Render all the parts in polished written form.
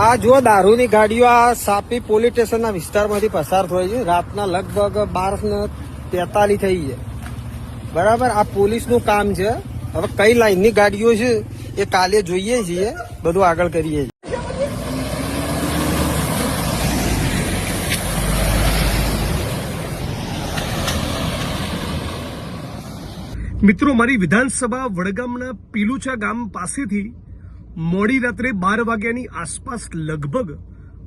આ જો દારૂની ગાડીઓ આ સાપી પોલીસ સ્ટેશનના વિસ્તારમાંથી પસાર થઈ છે. રાતના લગભગ 12:43 થઈ છે. બરાબર, આ પોલીસનું કામ છે. હવે કઈ લાઈનની ગાડીઓ છે એ કાલે જોઈએ છીએ, બધું આગળ કરીએ છીએ. મિત્રો, મારી વિધાનસભા વડગામના પીલુચા ગામ પાસેથી મોડી રાત્રે 12 વાગ્યાની આસપાસ લગભગ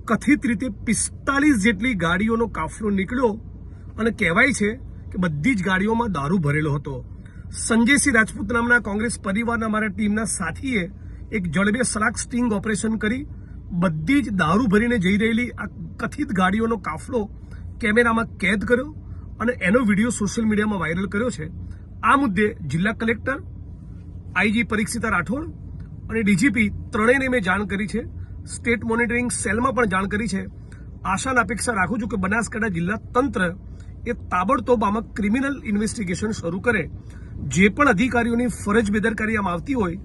કથિત રીતે 45 જેટલી ગાડીઓનો કાફલો નીકળ્યો અને કહેવાય છે કે બધી જ ગાડીઓમાં દારૂ ભરેલો હતો. સંજયસિંહ રાજપૂત નામના કોંગ્રેસ પરિવારના અમારા ટીમના સાથીએ એક જડબે સલાક સ્ટિંગ ઓપરેશન કરી બધી જ દારૂ ભરીને જઈ રહેલી આ કથિત ગાડીઓનો કાફલો કેમેરામાં કેદ કર્યો અને એનો વિડીયો સોશિયલ મીડિયામાં વાયરલ કર્યો છે. આ મુદ્દે જિલ્લા કલેક્ટર, આઈજી પરીક્ષિતા રાઠોડ અને ડીજીપી ત્રણેયને મેં જાણ કરી છે. સ્ટેટ મોનિટરિંગ સેલમાં પણ જાણ કરી છે. આશાના અપેક્ષા રાખું છું કે બનાસકાંઠા જિલ્લા તંત્ર એ તાબડતોબ આમાં ક્રિમિનલ ઇન્વેસ્ટિગેશન શરૂ કરે. જે પણ અધિકારીઓની ફરજ બેદરકારી આમ આવતી હોય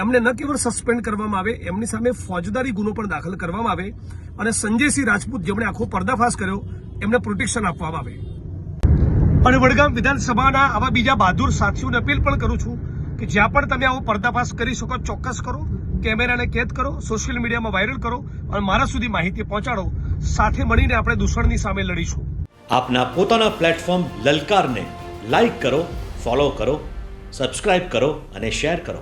એમને ન કેવળ સસ્પેન્ડ કરવામાં આવે, એમની સામે ફોજદારી ગુનો પણ દાખલ કરવામાં આવે અને સંજયસિંહ રાજપૂત જેમણે આખો પર્દાફાશ કર્યો એમને પ્રોટેક્શન આપવામાં આવે. અને વડગામ વિધાનસભાના આવા બીજા બહાદુર સાથીઓને અપીલ પણ કરું છું કે જ્યાં પણ તમે આવો પર્દાફાશ કરી શકો ચોક્કસ કરો, કેમેરાને કેદ કરો, સોશિયલ મીડિયામાં વાયરલ કરો અને મારા સુધી માહિતી પહોંચાડો. સાથે મળીને આપણે દૂષણની સામે લડીશું. આપના પોતાના પ્લેટફોર્મ લલકારને લાઈક કરો, ફોલો કરો, સબસ્ક્રાઇબ કરો અને શેર કરો.